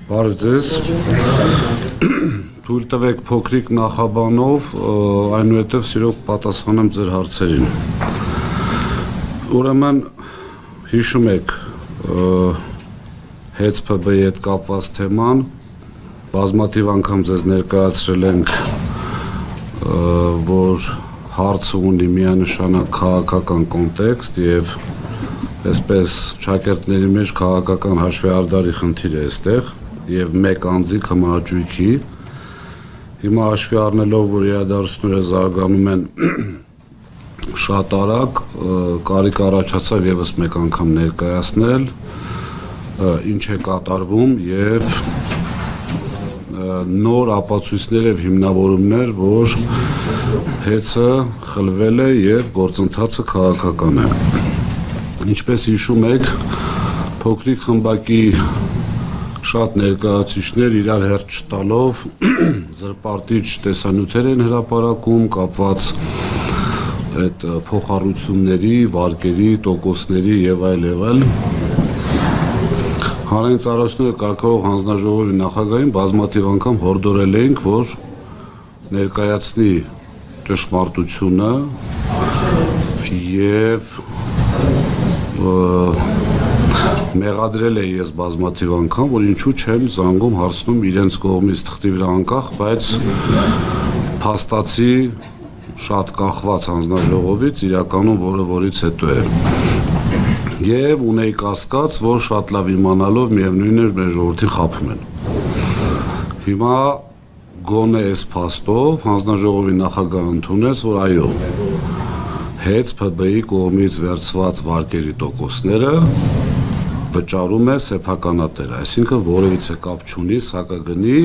Բարև ձեզ, թույլ տվեք փոքրիկ նախաբանով, այնուհետև սիրով պատասխանեմ ձեր հարցերին։ Ուրեմն հիշում եք ՀԵՑՓԲ-ի հետ կապված թեման, բազմաթիվ անգամ ձեզ ներկայացրել ենք, որ հարցը ունի միանշանակ քաղաքական կոնտեքստ եւ այսպես շակերտների մեջ քաղաքական հաշվեհարդարի խնդիր է այստեղ եւ մեկ անձի կմահաճույքի հիմա հաշվի առնելով որ իրադարձությունները զարգանում են շատ արագ կարիք առաջացավ եւս մեկ անգամ ներկայացնել ինչ է կատարվում եւ նոր ապացույցներ եւ հիմնավորումներ որ ՀԵՑ-ը խլվել է եւ գործընթացը քաղաքական է Ինչպես հիշում եք, փոքրիկ խմբակի շատ ներկայացուցիչներ իրար հերթ չտալով զրպարտիչ տեսանյութեր են հրապարակում կապված այդ փոխառությունների, վարկերի, տոկոսների եւ այլ Հանրային ծառայությունների կարգավորող հանձնաժողովի նախագահին բազմաթիվ անգամ հորդորել էինք, որ ներկայացնի ճշմարտությունը եւ մեղադրել է ես բազմաթիվ անգամ, որ ինչու չեն զանգում հարցնում իրենց կողմից թղթի վրա անկախ, բայց փաստացի շատ կախված հանձնաժողովից իրականում որը որից հետո է։ Եվ ունեի կասկած, որ շատ լավ իմանալով միևնույն է մեր ժողովրդին խաբում են։ Հիմա գոնե այս փաստով հանձնաժողովի նախագահը ընդունեց, որ այո ՀԵՑ-ՓԲ-ի կողմից վերցված վարկերի տոկոսները վճարում է սեփականատերը, այսինքն որևիցե կապ չունի սակագնի,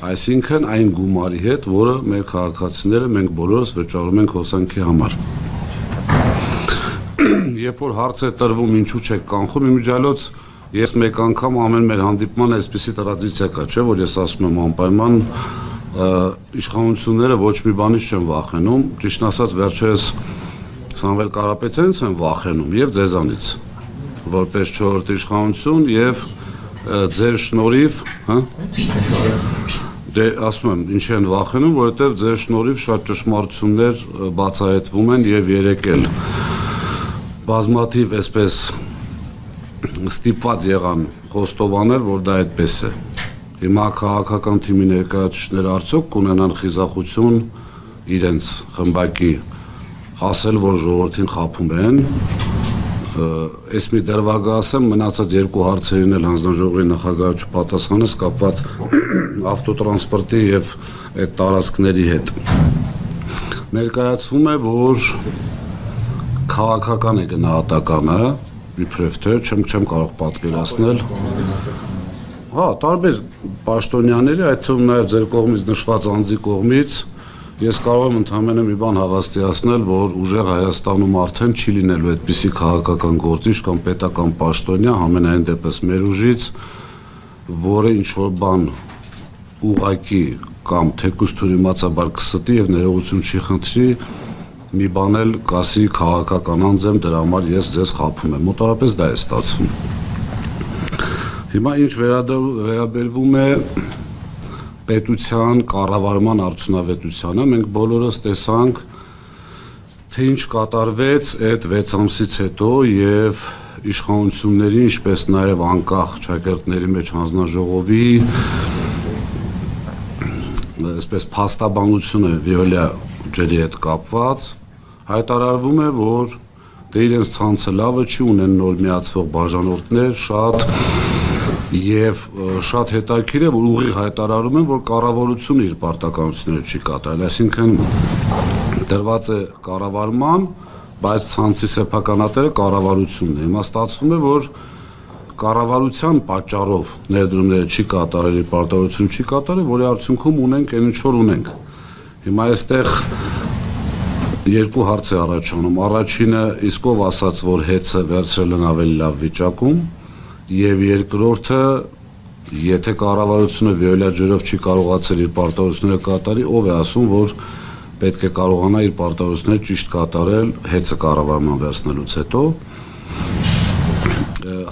այսինքն այն գումարի հետ, որը մեր քաղաքացիները մենք բոլորս վճարում ենք հոսանքի համար։ Երբ որ հարց է տրվում ինչու չեք կանխում, իմիջիալոց ես մեկ անգամ ամեն մեր հանդիպման այսպիսի տրադիցիա կա, չէ, որ ես ասում եմ անպայման իշխանությունները ոչ մի բանից չեն վախենում, ճիշտ ասած վերջերս Սամվել Կարապետյանից են վախենում եւ ձեզանից որպես 4-րդ իշխանություն եւ ձեր շնորհիվ, դե ասում եմ ինչ են վախենում, որովհետեւ ձեր շնորհիվ շատ ճշմարտություններ բացահայտվում են եւ երեկել բազմաթիվ այսպես ստիպված եղան խոստովանել, որ դա այդպես է։ Հիմա քաղաքական թիմի ներկայացուցիչները արդյոք կունենան խիզախություն իրենց խմբակի ասել, որ ժողովրդին խաբում են, այս մի դրվագը ասեմ, մնացած երկու հարցերին էլ հանձնաժողովի նախագահը չպատասխանեց կապված ավտոտրանսպորտի եւ այդ տարածքների հետ։ Ներկայացվում է, որ քաղաքական է գնահատականը, իբրև թե չեմ կարող պատկերացնել։ Տարբեր պաշտոնյաների, այդ թվում նաեւ ձեր կողմից նշված անձի կողմից Ես կարող եմ ընդհանրապես մի բան հավաստիացնել, որ ուժեղ Հայաստանում արդեն չի լինելու այդպիսի քաղաքական գործիչ կամ պետական պաշտոնյա, համենայն դեպս մեր ուժից, որը ինչ-որ բան ուղղակի կամ թեկուզ թյուրիմացաբար կստի եւ ներողություն չի խնդրի, մի բան էլ կասի քաղաքական անձ եմ, դրա համար ես ձեզ խաբում եմ։ Մոտավորապես դա է ստացվում։ Հիմա ինչ վերաբերվում է պետության կառավարման արդյունավետությանը մենք բոլորս տեսանք թե ինչ կատարվեց այդ 6 ամսից հետո եւ իշխանությունների ինչպես նաեւ անկախ ճակերտների մեջ հանձնաժողովի այսպես փաստաբանությունը Վիոլիա ջրի հետ կապված հայտարարվում է որ դե իրենց ցանցը լավը չի ունեն նոր միացվող բաժանորդներ շատ Եվ շատ հետաքրքիր է, որ ուղիղ հայտարարում են, որ կառավարությունը իր պարտականությունները չի կատարել, այսինքն դրված է կառավարման, բայց ցանցի սեփականատերը կառավարությունն է։ Հիմա ստացվում է, որ կառավարության պատճառով ներդրումները չի կատարել, իր պարտականությունը չի կատարել, որի արդյունքում ունենք այն ինչ որ ունենք։ Հիմա այստեղ երկու հարց է առաջանում։ Առաջինը իսկ ով ասաց, որ ՀԵՑ-ը վերցրել են ավելի լավ վիճակում Եվ երկրորդը, եթե կառավարությունը Վիոլիա ջրով չի կարողացել իր պարտավորությունները կատարի, ով է ասում, որ պետք է կարողանա իր պարտավորությունները ճիշտ կատարել ՀԵՑ-ը կառավարման վերցնելուց հետո։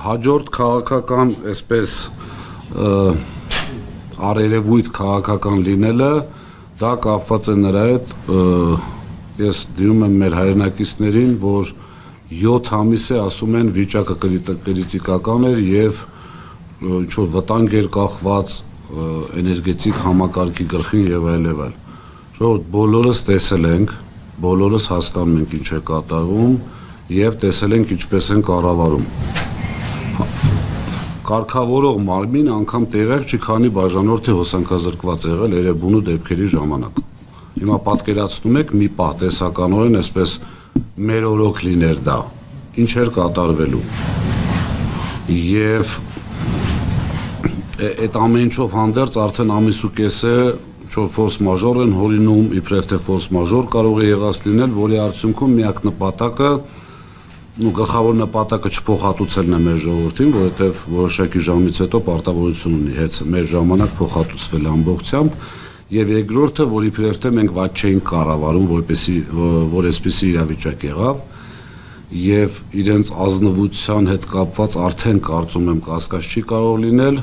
Հաջորդ քաղաքական այսպես առերևույթ քաղաքական լինելը, դա կապված է նրա հետ, ես դիմում եմ մեր հայրենակիցներին, որ 7 ամիս է ասում են վիճակը կրիտիկական էր եւ ինչ-որ վտանգ էր կախված էներգետիկ համակարգի գլխին եւ այլ։ Ժողովուրդ, բոլորս տեսել ենք, բոլորս հասկանում ենք ինչ է կատարվում եւ տեսել ենք ինչպես են կառավարում։ Կարգավորող մարմին անգամ տեղյակ չի, քանի բաժանորդ է հոսանքազրկված եղել Էրեբունու դեպքերի ժամանակ։ Հիմա պատկերացնում եք մի պահ տեսականորեն այսպես մեր օրոք լիներ դա, ինչ էր կատարվելու։ Եվ այդ ամեն ինչով հանդերձ արդեն ամիս ու կես է ինչ-որ ֆորս մաժոր են հորինում, իբրև թե ֆորս մաժոր կարող է եղած լինել, որի արդյունքում միակ նպատակը ու գլխավոր նպատակը չփոխհատուցելն է մեր ժողովրդին, որովհետև որոշակի ժամից հետո պարտավորություն ունի հեծը մեր ժամանակ փոխհատուցվել ամբողջությամբ, եւ երկրորդը, որ իբրև թե մենք ված չէինք կառավարում, որ այսպիսի իրավիճակ եղավ, եւ իրենց ազնվության հետ կապված արդեն կարծում եմ կասկած չի կարող լինել,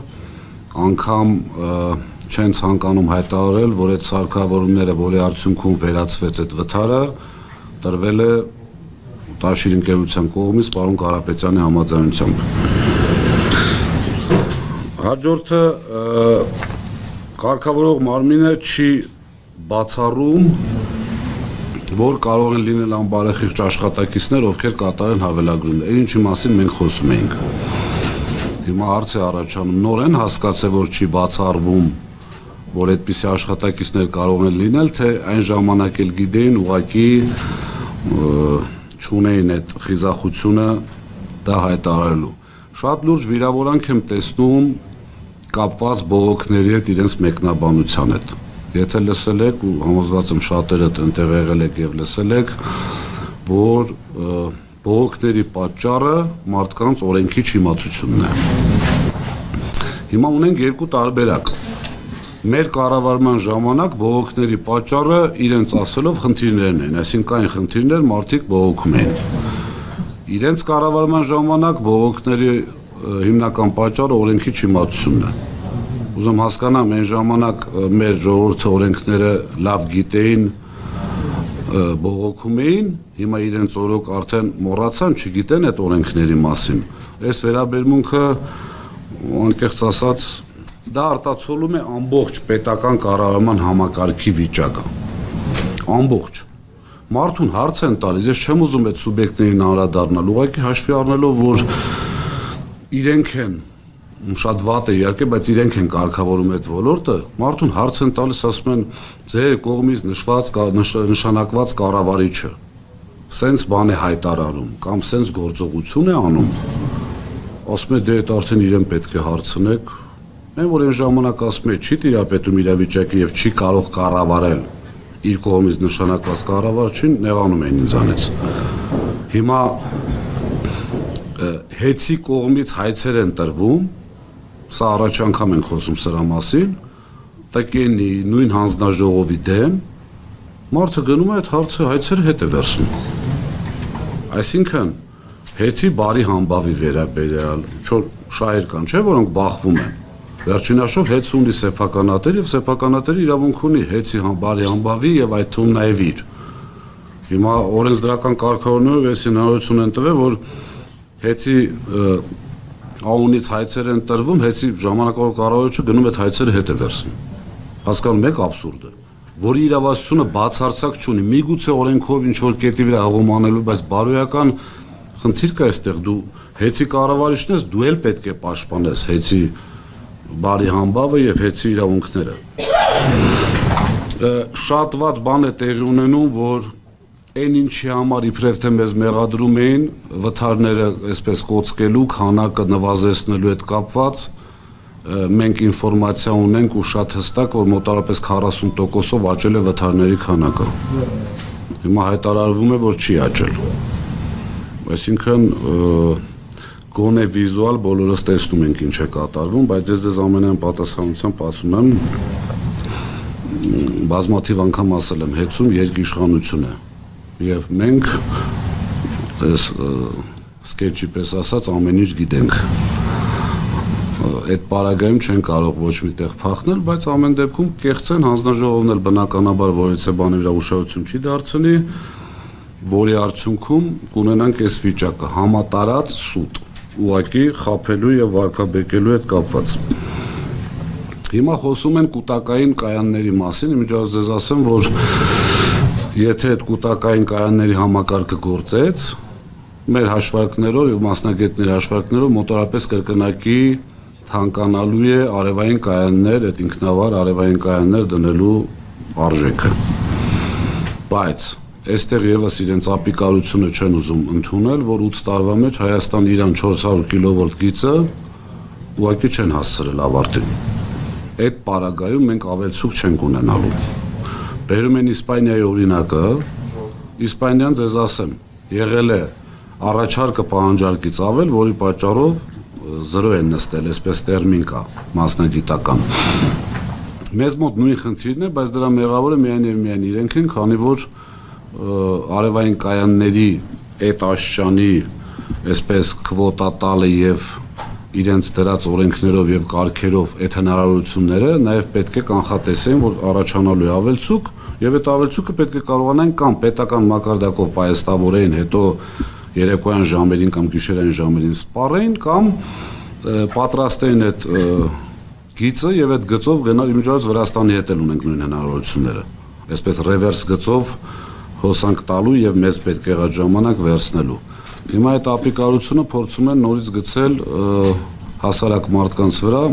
անգամ չեն ցանկանում հայտարարել, որ այդ սարքավորումները, որի արդյունքում վերացվեց այդ վթարը, տրվել է Տաշիր ընկերության կողմից պարոն Կարապետյանի համաձայնությամբ։ Հաջորդը կարգավորող մարմինը չի բացառում, որ կարող են լինել անբարեխիղճ աշխատակիցներ, ովքեր կատարեն հավելագրումներ, այն ինչի մասին մենք խոսում էինք։ Հիմա հարց է առաջանում, նոր են հասկացել, որ չի բացառվում, որ այդպիսի աշխատակիցներ կարող են լինել, թե այն ժամանակ էլ գիտեին ուղղակի չունեին այդ խիզախությունը դա հայտարարելու։ Շատ լուրջ վիրավորանք եմ տեսնում կապված բողոքների հետ իրենց մեկնաբանության հետ։ Եթե լսել եք ու համոզված եմ շատերը ընտեղ եղել եք եւ լսել եք, որ բողոքների պատճառը մարդկանց օրենքի չիմացությունն է։ Հիմա ունենք երկու տարբերակ։ Մեր կառավարման ժամանակ բողոքների պատճառը իրենց ասելով խնդիրներն են, այսինքն այն խնդիրներ մարդիկ բողոքում են։ Իրենց կառավարման ժամանակ բողոքների հիմնական պատճառը օրենքի չիմացությունն է։ Ուզում հասկանամ, այն ժամանակ մեր ժողովրդի օրենքները լավ գիտեին, բողոքում էին, հիմա իրենց օրոք արդեն մոռացան, չգիտեն այդ օրենքների մասին։ Այս վերաբերմունքը անկեղծ ասած դա արտացոլում է ամբողջ պետական կառավարման համակարգի վիճակը։ Ամբողջ։ Մարդուն հարց են տալիս, ես չեմ ուզում այդ սուբյեկտներին անդրադառնալ, ուղղակի հաշվի առնելով, որ իրենք են, շատ վատ է իհարկե, բայց իրենք են կարգավորում այդ ոլորտը, մարդուն հարց են տալիս, ասում են, ձեր կողմից նշանակված կառավարիչը սենց բան է հայտարարում կամ սենց գործողություն է անում, ասում է դե այդ արդեն իրեն պետք է հարցնեք, այն որ այն ժամանակ ասում է չի տիրապետում իրավիճակը եւ չի կարող կառավարել իր կողմից նշանակված կառավարչին, նեղանում են ինձանից։ Հիմա հեծի կողմից հայցեր են տրվում, սա առաջ անգամ ենք խոսում սրա մասին, տկենի նույն հանձնաժողովի դեմ, մարդը գնում է այդ հայցերը հետ է վերցնում։ Այսինքն հեծի բարի համբավի վերաբերյալ, չոր շահեր կան, չէ, որոնք բախվում են։ Վերջինաշով հեծ ունի սեփականատեր եւ սեփականատերը իրավունք ունի հեծի բարի համբավի եւ այդ թվում նաեւ իր։ Հիմա օրենսդրական կարգավորումներով ես հնարավորություն են տվել, որ հեծի անունից հայցեր են տրվում, հեծի ժամանակավոր կառավարիչը գնում այդ հայցերը հետ է վերցնում։ Հասկանում եք աբսուրդը, որի իրավասությունը բացարձակ չունի։ Միգուցե օրենքով ինչ որ կետի վրա հաղում անելու, բայց բարոյական խնդիր կա այստեղ, դու հեծի կառավարիչն ես, դու էլ պետք է պաշտպանես հեծի բարի համբավը եւ հեծի իրավունքները։ Շատ վատ բան է տեղի ունենում, որ այն ինչի համար իբրև թե մեզ մեղադրում էին վթարները այսպես կոծկելու, քանակը նվազեցնելու հետ կապված, մենք ինֆորմացիա ունենք ու շատ հստակ, որ մոտարապես 40%-ով աճել է վթարների քանակը։ Հիմա հայտարարվում է, որ չի աճել։ Այսինքն գոնե վիզուալ բոլորս տեսնում ենք ինչ է կատարվում, բայց ես ձեզ ամենայն պատասխանությամբ ասում եմ, բազմաթիվ անգամ ասել եմ, հեծում երկիշխանություն է։ Եվ մենք սկեչի պես ասած ամեն ինչ գիտենք։ այդ պարագայում չեն կարող ոչ միտեղ փախնել, բայց ամեն դեպքում կեղծեն հանձնաժողովն էլ բնականաբար որից է բանի վրա ուշադրություն չի դարձնի, որի արդյունքում կունենանք այս վիճակը համատարած սուտ, ուղղակի խաբելու եւ վարկաբեկելու հետ կապված։ Հիմա խոսում են կൂട്ടակային կայանների մասին, իմիջիայլոց ձեզ ասեմ, որ եթե այդ կൂട്ടակային կայանների համակարգը գործեց, մեր հաշվարկներով եւ մասնագետների հաշվարկներով մոտավորապես կրկնակի թանկանալու է արևային կայաններ, այդ ինքնավար արևային կայաններ դնելու արժեքը։ Բայց այստեղ եւս իրենց ապիկարությունը չեն ուզում ընդունել, որ 8 տարվա մեջ Հայաստան-Իրան 400 կիլովոլտ գիծը ուղղակի չեն հասցրել ավարտին։ Այդ պարագայում մենք ավելցուկ չենք ունենալու։ Բերում են Իսպանիայի օրինակը, Իսպանիան ձեզ ասեմ, եղել է առաջարկը պահանջարկից ավել, որի պատճառով 0 են նստել, այսպես տերմին կա, մասնագիտական։ Մեզ մոտ նույն խնդիրն է, բայց դրա մեղավորը միայն եւ միայն իրենք են, քանի որ արևային կայանների այդ աշճանի այսպես քվոտա տալը եւ իրենց դրած օրենքներով եւ կարգերով այդ հնարավորությունները նաեւ պետք է կանխատեսեն, որ առաջանալու է ավելցուկ եւ այդ ավելցուկը պետք է կարողանան կամ պետական մակարդակով պայեստավորեն, հետո երեկոյան ժամերին կամ գիշերային ժամերին սպառեն կամ պատրաստեն այդ գիծը եւ այդ գծով գնալ իմիջիայլոց Վրաստանի հետ էլ ունենք նույն հնարավորությունները։ Այսպես ռևերս գծով հոսանք տալու եւ մեզ պետք եղած ժամանակ վերցնելու։ Հիմա այդ ապիկարությունը փորձում են նորից գցել հասարակ մարդկանց վրա,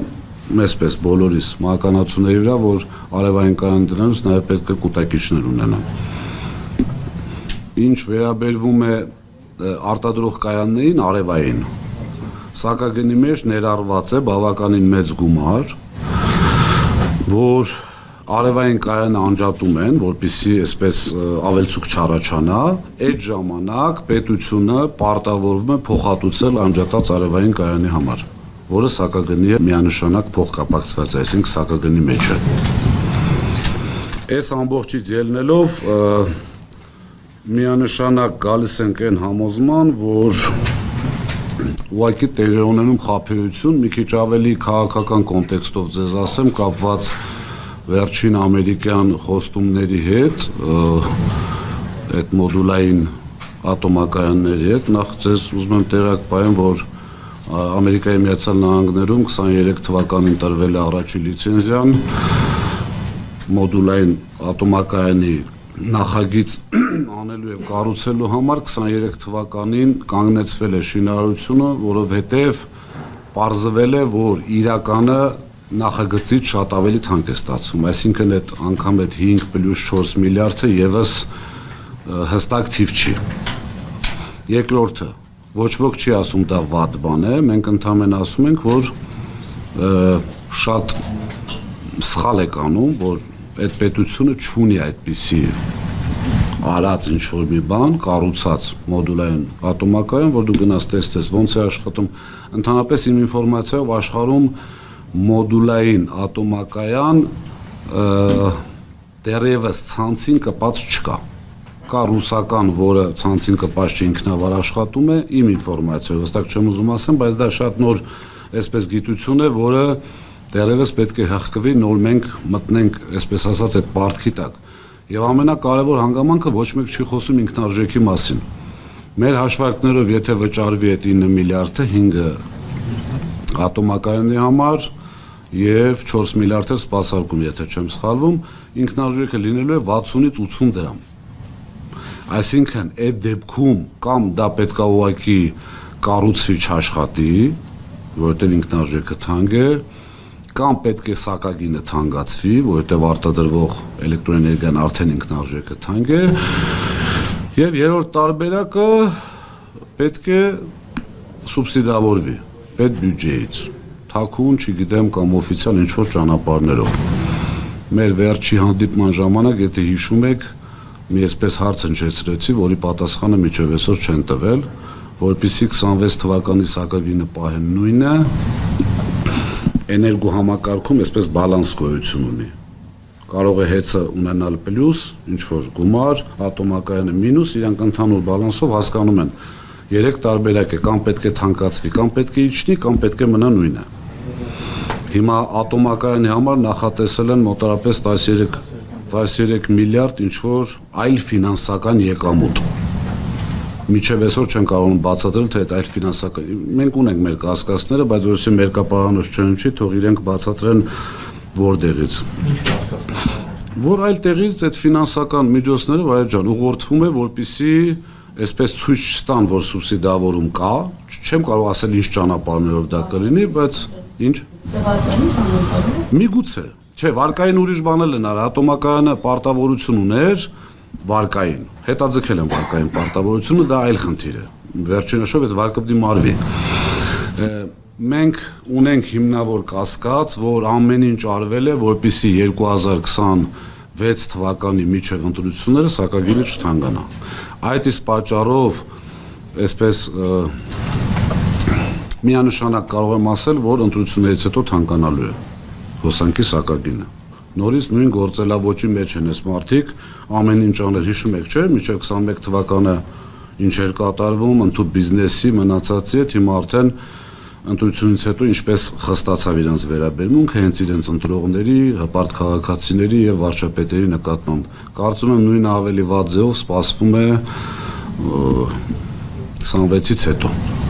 մեզպես բոլորիս մահկանացուների վրա, որ արևային կայան դրանց նաեւ պետք է կուտակիչներ ունենան։ Ինչ վերաբերվում է արտադրող կայաններին արևային, սակագնի մեջ ներառված է բավականին մեծ գումար, որ արևային կայանը անջատում են, որպեսզի այսպես ավելցուկ չառաջանա, այդ ժամանակ պետությունը պարտավորվում է փոխհատուցել անջատած արևային կայանի համար, որը սակագնի միանշանակ փոխկապակցված է, այսինքն սակագնի մեջ է։ Այս ամբողջից ելնելով միանշանակ գալիս ենք այն համոզման, որ ուղղակի տեղի ունենում խաբեություն, մի քիչ ավելի քաղաքական կոնտեքստով ձեզ ասեմ, կապված վերջին ամերիկյան խոստումների հետ, այդ մոդուլային ատոմակայանների հետ, նախ ձեզ ուզում եմ տեղյակ պահեմ, որ Ամերիկայի Միացյալ Նահանգներում 23 թվականին տրվել է առաջին լիցենզիան մոդուլային ատոմակայանի նախագիծ անելու եւ կառուցելու համար, 23 թվականին կանգնեցվել է շինարարությունը, որովհետեւ պարզվել է, որ իրականը նախագծից շատ ավելի թանկ է ստացվում, այսինքն այդ անգամ այդ 5+4 միլիարդը եւս հստակ թիվ չի։ Երկրորդը, ոչ ոք չի ասում դա վատ բան է, մենք ընդհանրապես ասում ենք, որ շատ սխալ է անում, որ այդ պետությունը չունի այդպիսի արած ինչ-որ մի բան, կառուցած մոդուլային ատոմակայան, որ դու գնաս տեսնես ոնց է աշխատում, ընդհանրապես իմ ինֆորմացիայով աշխարհում մոդուլային ատոմակայան դեռևս ցանցին կպած չկա։ Կա ռուսական, որը ցանցին կպած չի, ինքնավար աշխատում է, իմ ինֆորմացիայով, հստակ չեմ ուզում ասեմ, բայց դա շատ նոր այսպես գիտություն է, որը դեռևս պետք է հղկվի, նոր մենք մտնենք, այսպես ասած, այդ պարտքի տակ։ Եվ ամենակարևոր հանգամանքը ոչ մեկ չի խոսում ինքնարժեքի մասին։ Մեր հաշվարկներով, եթե վճարվի այդ 9 միլիարդը 5 ատոմակայանի համար եւ 4 միլիարդ է սպասարկում, եթե չեմ սխալվում, ինքնարժեքը լինելու է 60-ից 80 դրամ։ Այսինքն, այդ դեպքում կամ դա պետքա ուղղակի կառուցվի չաշխատի, որովհետեւ ինքնարժեքը թանկ է, կամ պետք է սակագինը թանկացվի, որովհետև արտադրվող էլեկտրոէներգիան արդեն ինքնարժեքը թանկ է, եւ երրորդ տարբերակը պետք է սուբսիդավորվի պետբյուջեից, թաքուն, չգիտեմ, կամ օֆիցիալ ինչ-որ ճանապարհներով։ Մեր վերջի հանդիպման ժամանակ, եթե հիշում եք, մի այսպես հարց հնչեցրեցի, որի պատասխանը մինչև այսօր չեն տվել, որպեսզի 26 թվականի սակագինը պահեն նույնը, էներգո համակարգում այսպես բալանս գոյություն ունի։ Կարող է հեծը ունենալ պլյուս, ինչ-որ գումար, ատոմակայանը մինուս, իրանք ընդհանուր բալանսով հասկանում են 3 տարբերակ է, կամ պետք է թանկացվի, կամ պետք է իջնի, կամ պետք է մնա նույնը։ Հիմա ատոմակայանի համար նախատեսել են մոտարապես 13 միլիարդ ինչ-որ այլ ֆինանսական եկամուտ։ Միջև այսօր չեն կարող բացատրել, թե այդ այլ ֆինանսական... Մենք ունենք մեր կասկածները, բայց որովհետև մերկապարանոց չընչի, թող իրենք բացատրեն որտեղից։ Որ այլ տեղից այդ ֆինանսական միջոցները, Վահե ջան, ուղղորդվում է, որպեսզի այսպես ցույց չտան, որ սուբսիդավորում կա, չեմ կարող ասել ինչ ճանապարհներով դա կլինի, բայց ինչ։ Միգուցե, չէ, վարկային ուրիշ բանել են արա, ատոմակայանը պարտավորություն ուներ, վարկային, հետաձգել են վարկային պարտավորությունը, դա այլ խնդիր է, վերջինաշով այդ վարկը պիտի մարվի։ Մենք ունենք հիմնավոր կասկած, որ ամեն ինչ արվել է, որպեսզի 2026 թվականի միջև ընտրությունները սակագիրը չթանկանա։ Այդ իսկ պատճառով, այսպես միանշանակ կարող եմ ասել, որ ընտրություններից հետո թանկանալու է հոսանքի սակագինը։ Նորից նույն գործելավոճի մեջ են այս մարդիկ, ամեն ինչ անել, հիշում եք, չէ՞, մինչև 21 թվականը ինչ էր կատարվում, ընդհանուր բիզնեսի մնացածի հետ, հիմա արդեն ընտրությունից հետո ինչպես խստացավ իրենց վերաբերմունքը հենց իրենց ընտրողների, հպարտ քաղաքացիների եւ վարչապետերի նկատմամբ։ Կարծում եմ նույնը ավելի վատ ձևով սպասվում է 26-ից հետո։